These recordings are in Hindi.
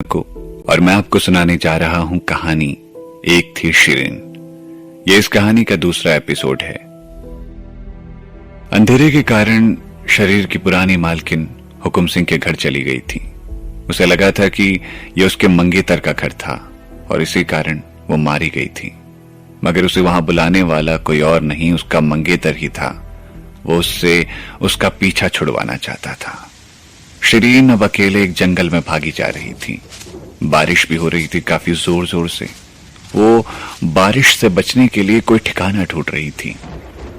को और मैं आपको सुनाने जा रहा हूं कहानी एक थी शिरीन। ये इस कहानी का दूसरा एपिसोड है। अंधेरे के कारण शरीर की पुरानी मालकिन हुकुम सिंह के घर चली गई थी। उसे लगा था कि यह उसके मंगेतर का घर था और इसी कारण वो मारी गई थी, मगर उसे वहां बुलाने वाला कोई और नहीं, उसका मंगेतर ही था। वो उससे उसका पीछा छुड़वाना चाहता था। शिरीन अब अकेले एक जंगल में भागी जा रही थी। बारिश भी हो रही थी काफी जोर जोर से। वो बारिश से बचने के लिए कोई ठिकाना ढूंढ रही थी।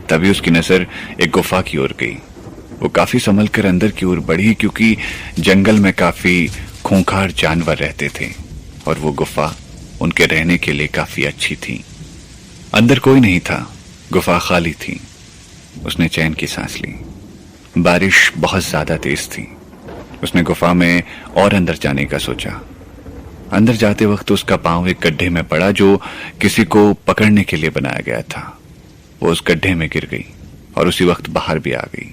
तभी उसकी नजर एक गुफा की ओर गई। वो काफी संभल कर अंदर की ओर बढ़ी, क्योंकि जंगल में काफी खूंखार जानवर रहते थे और वो गुफा उनके रहने के लिए काफी अच्छी थी। अंदर कोई नहीं था, गुफा खाली थी। उसने चैन की सांस ली। बारिश बहुत ज्यादा तेज थी। उसने गुफा में और अंदर जाने का सोचा। अंदर जाते वक्त उसका पांव एक गड्ढे में पड़ा जो किसी को पकड़ने के लिए बनाया गया था। वो उस गड्ढे में गिर गई और उसी वक्त बाहर भी आ गई।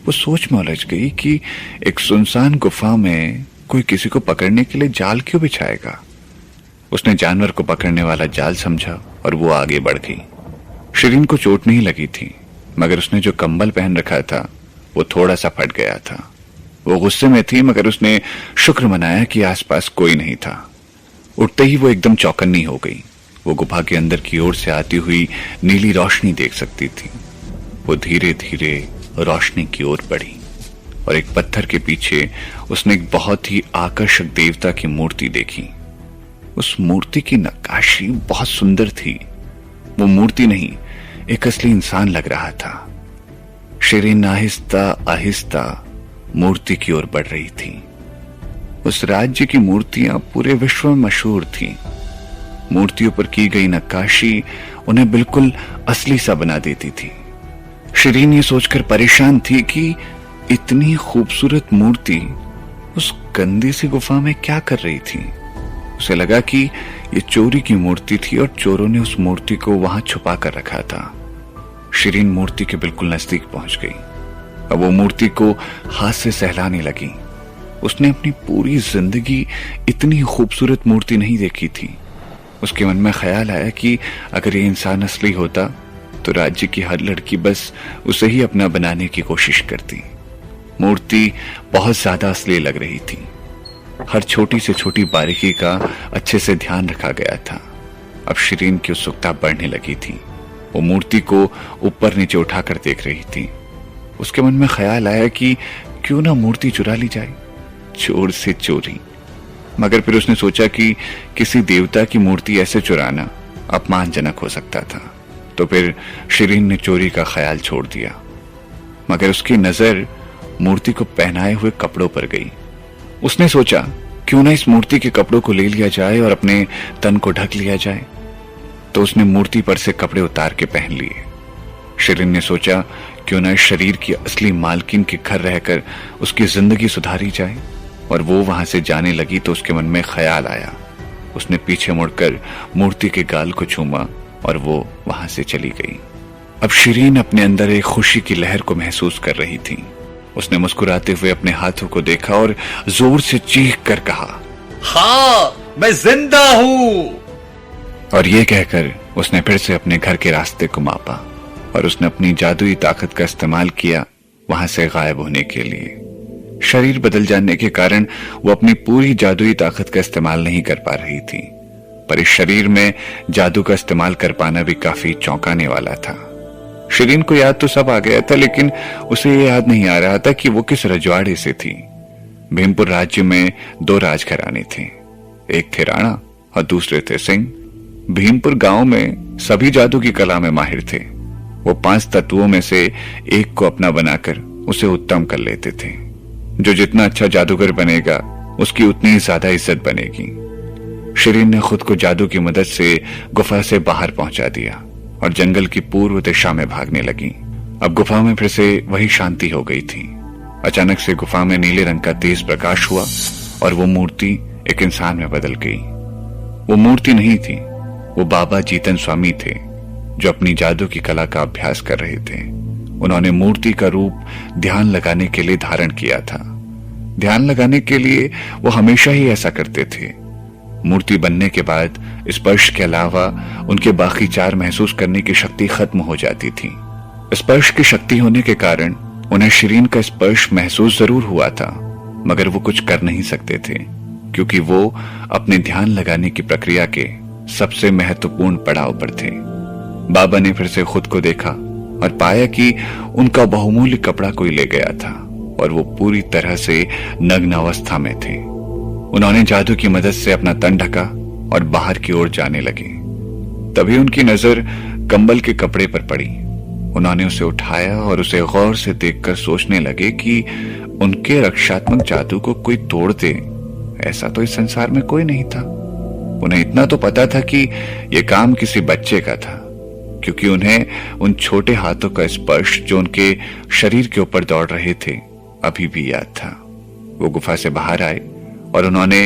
वो सोच में उलझ गई कि एक सुनसान गुफा में कोई किसी को पकड़ने के लिए जाल क्यों बिछाएगा। उसने जानवर को पकड़ने वाला जाल समझा और वो आगे बढ़ गई। शिरीन को चोट नहीं लगी थी, मगर उसने जो कंबल पहन रखा था वो थोड़ा सा फट गया था। वो गुस्से में थी, मगर उसने शुक्र मनाया कि आसपास कोई नहीं था। उठते ही वो एकदम चौकन्नी हो गई। वो गुफा के अंदर की ओर से आती हुई नीली रोशनी देख सकती थी। वो धीरे धीरे रोशनी की ओर बढ़ी और एक पत्थर के पीछे उसने एक बहुत ही आकर्षक देवता की मूर्ति देखी। उस मूर्ति की नक्काशी बहुत सुंदर थी। वो मूर्ति नहीं, एक असली इंसान लग रहा था। शिरीन आहिस्ता आहिस्ता मूर्ति की ओर बढ़ रही थी। उस राज्य की मूर्तियां पूरे विश्व में मशहूर थीं। मूर्तियों पर की गई नक्काशी उन्हें बिल्कुल असली सा बना देती थी। शिरीन ये सोचकर परेशान थी कि इतनी खूबसूरत मूर्ति उस गंदी सी गुफा में क्या कर रही थी। उसे लगा कि ये चोरी की मूर्ति थी और चोरों ने उस मूर्ति को वहां छुपा कर रखा था। शिरीन मूर्ति के बिल्कुल नजदीक पहुंच गई। अब वो मूर्ति को हाथ से सहलाने लगी। उसने अपनी पूरी जिंदगी इतनी खूबसूरत मूर्ति नहीं देखी थी। उसके मन में ख्याल आया कि अगर ये इंसान असली होता तो राज्य की हर लड़की बस उसे ही अपना बनाने की कोशिश करती। मूर्ति बहुत ज्यादा असली लग रही थी। हर छोटी से छोटी बारीकी का अच्छे से ध्यान रखा गया था। अब शिरीन की उत्सुकता बढ़ने लगी थी। वो मूर्ति को ऊपर नीचे उठाकर देख रही थी। उसके मन में ख्याल आया कि क्यों ना मूर्ति चुरा ली जाए, चोर से चोरी। मगर फिर उसने सोचा कि किसी देवता की मूर्ति ऐसे चुराना अपमानजनक हो सकता था, तो फिर शिरीन ने चोरी का ख्याल छोड़ दिया। मगर उसकी नजर मूर्ति को पहनाए हुए कपड़ों पर गई। उसने सोचा क्यों ना इस मूर्ति के कपड़ों को ले लिया जाए और अपने तन को ढक लिया जाए। तो उसने मूर्ति पर से कपड़े उतार के पहन लिए। शिरीन ने सोचा क्यों ना इस शरीर की असली मालकिन के घर रहकर उसकी जिंदगी सुधारी जाए, और वो वहां से जाने लगी तो उसके मन में ख्याल आया। उसने पीछे मुड़कर मूर्ति के गाल को चूमा और वो वहां से चली गई। अब शिरीन अपने अंदर एक खुशी की लहर को महसूस कर रही थी। उसने मुस्कुराते हुए अपने हाथों को देखा और जोर से चीख कर कहा, हाँ, मैं जिंदा हूं। और ये कहकर उसने फिर से अपने घर के रास्ते को मापा और उसने अपनी जादुई ताकत का इस्तेमाल किया वहां से गायब होने के लिए। शरीर बदल जाने के कारण वो अपनी पूरी जादुई ताकत का इस्तेमाल नहीं कर पा रही थी, पर इस शरीर में जादू का इस्तेमाल कर पाना भी काफी चौंकाने वाला था। शिरीन को याद तो सब आ गया था, लेकिन उसे ये याद नहीं आ रहा था कि वो किस रजवाड़े से थी। भीमपुर राज्य में 2 राजघराने थे। एक थे राणा और दूसरे थे सिंह। भीमपुर गांव में सभी जादू की कला में माहिर थे। वो 5 तत्वों में से एक को अपना बनाकर उसे उत्तम कर लेते थे। जो जितना अच्छा जादूगर बनेगा उसकी उतनी ही ज्यादा इज्जत बनेगी। शिरीन ने खुद को जादू की मदद से गुफा से बाहर पहुंचा दिया और जंगल की पूर्व दिशा में भागने लगी। अब गुफा में फिर से वही शांति हो गई थी। अचानक से गुफा में नीले रंग का तेज प्रकाश हुआ और वो मूर्ति एक इंसान में बदल गई। वो मूर्ति नहीं थी, वो बाबा जीतन स्वामी थे जो अपनी जादू की कला का अभ्यास कर रहे थे। उन्होंने मूर्ति का रूप ध्यान लगाने के लिए धारण किया था। ध्यान लगाने के लिए वो हमेशा ही ऐसा करते थे। मूर्ति बनने के बाद स्पर्श के अलावा उनके बाकी 4 महसूस करने की शक्ति खत्म हो जाती थी। स्पर्श की शक्ति होने के कारण उन्हें शिरीन का स्पर्श महसूस जरूर हुआ था, मगर वो कुछ कर नहीं सकते थे, क्योंकि वो अपने ध्यान लगाने की प्रक्रिया के सबसे महत्वपूर्ण पड़ाव पर थे। बाबा ने फिर से खुद को देखा और पाया कि उनका बहुमूल्य कपड़ा कोई ले गया था और वो पूरी तरह से नग्न अवस्था में थे। उन्होंने जादू की मदद से अपना तन ढका और बाहर की ओर जाने लगे। तभी उनकी नजर कंबल के कपड़े पर पड़ी। उन्होंने उसे उठाया और उसे गौर से देखकर सोचने लगे कि उनके रक्षात्मक जादू को कोई तोड़ दे, ऐसा तो इस संसार में कोई नहीं था। उन्हें इतना तो पता था कि यह काम किसी बच्चे का था, क्योंकि उन्हें उन छोटे हाथों का स्पर्श जो उनके शरीर के ऊपर दौड़ रहे थे अभी भी याद था। वो गुफा से बाहर आए और उन्होंने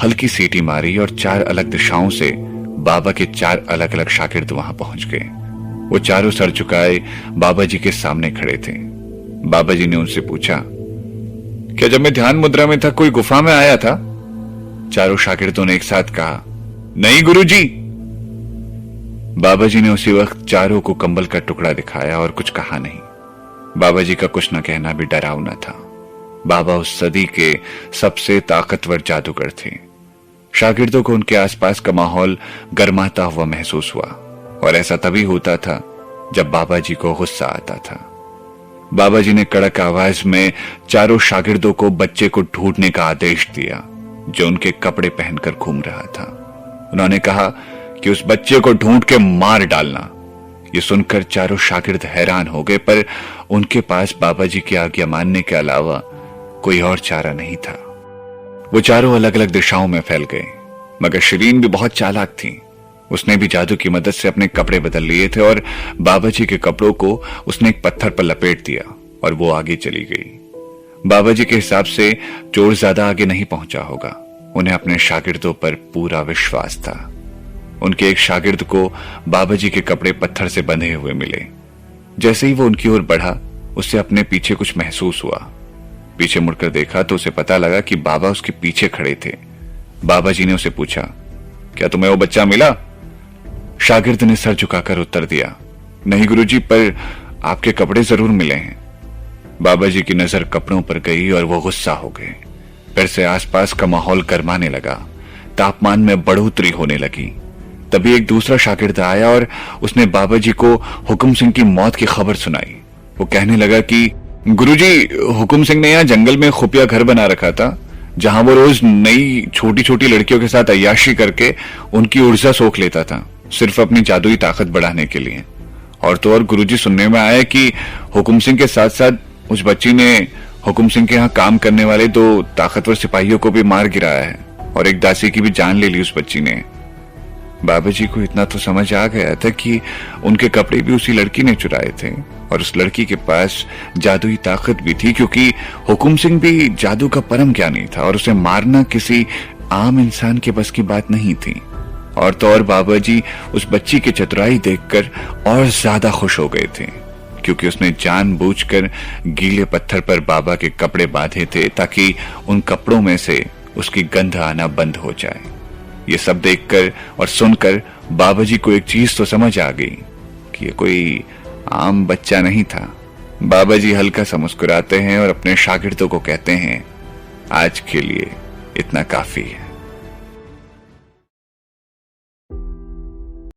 हल्की सीटी मारी और 4 अलग दिशाओं से बाबा के 4 अलग अलग शागिर्द वहां पहुंच गए। वो चारों सर झुकाए बाबा जी के सामने खड़े थे। बाबा जी ने उनसे पूछा, क्या जब मैं ध्यान मुद्रा में था कोई गुफा में आया था? चारों शागिर्दों ने एक साथ कहा, नहीं गुरुजी। बाबा जी ने उसी वक्त चारों को कंबल का टुकड़ा दिखाया और कुछ कहा नहीं। बाबा जी का कुछ न कहना भी डरावना था। बाबा उस सदी के सबसे ताकतवर जादूगर थे। शागिर्दों को उनके आसपास का माहौल गर्माता हुआ महसूस हुआ, और ऐसा तभी होता था जब बाबा जी को गुस्सा आता था। बाबा जी ने कड़क आवाज में चारों शागिर्दों को बच्चे को ढूंढने का आदेश दिया जो उनके कपड़े पहनकर घूम रहा था। उन्होंने कहा कि उस बच्चे को ढूंढ के मार डालना। ये सुनकर चारों शागिर्द हैरान हो गए, पर उनके पास बाबा जी की आज्ञा मानने के अलावा कोई और चारा नहीं था। वो चारों अलग अलग दिशाओं में फैल गए, मगर शिरीन भी बहुत चालाक थी। उसने भी जादू की मदद से अपने कपड़े बदल लिए थे और बाबा जी के कपड़ों को उसने एक पत्थर पर लपेट दिया और वो आगे चली गई। बाबा जी के हिसाब से चोर ज्यादा आगे नहीं पहुंचा होगा। उन्हें अपने शागिर्दों पर पूरा विश्वास था। उनके एक शागिर्द को बाबा जी के कपड़े पत्थर से बंधे हुए मिले। जैसे ही वो उनकी ओर बढ़ा, उसे अपने पीछे कुछ महसूस हुआ। पीछे मुड़कर देखा तो उसे पता लगा कि बाबा उसके पीछे खड़े थे। बाबा जी ने उसे पूछा, क्या तुम्हें वो बच्चा मिला? शागिर्द ने सर झुकाकर उत्तर दिया, नहीं गुरुजी, पर आपके कपड़े जरूर मिले हैं। बाबा जी की नजर कपड़ों पर गई और वो गुस्सा हो गए। फिर से आसपास का माहौल गर्माने लगा, तापमान में बढ़ोतरी होने लगी। तभी एक दूसरा शागिर्द आया और उसने बाबा जी को हुकुम सिंह की मौत की खबर सुनाई। वो कहने लगा कि गुरुजी, हुकुम सिंह ने यहाँ जंगल में खुफिया घर बना रखा था, जहां वो रोज नई छोटी छोटी लड़कियों के साथ अय्याशी करके उनकी ऊर्जा सोख लेता था, सिर्फ अपनी जादुई ताकत बढ़ाने के लिए। और तो और गुरुजी, सुनने में आया कि हुकुम सिंह के साथ साथ उस बच्ची ने हुकुम सिंह के यहाँ काम करने वाले 2 ताकतवर सिपाहियों को भी मार गिराया है और एक दासी की भी जान ले ली उस बच्ची ने। बाबा जी को इतना तो समझ आ गया था कि उनके कपड़े भी उसी लड़की ने चुराए थे और उस लड़की के पास जादुई ताकत भी थी, क्योंकि हुकुम सिंह भी जादू का परम ज्ञानी था और उसे मारना किसी आम इंसान के बस की बात नहीं थी। और तो और बाबा जी उस बच्ची की चतुराई देखकर और ज्यादा खुश हो गए थे, क्योंकि उसने जानबूझकर गीले पत्थर पर बाबा के कपड़े बांधे थे ताकि उन कपड़ों में से उसकी गंध आना बंद हो जाए। ये सब देखकर और सुनकर बाबा जी को एक चीज तो समझ आ गई कि ये कोई आम बच्चा नहीं था। बाबा जी हल्का सा मुस्कुराते हैं और अपने शागिर्दों को कहते हैं, आज के लिए इतना काफी है।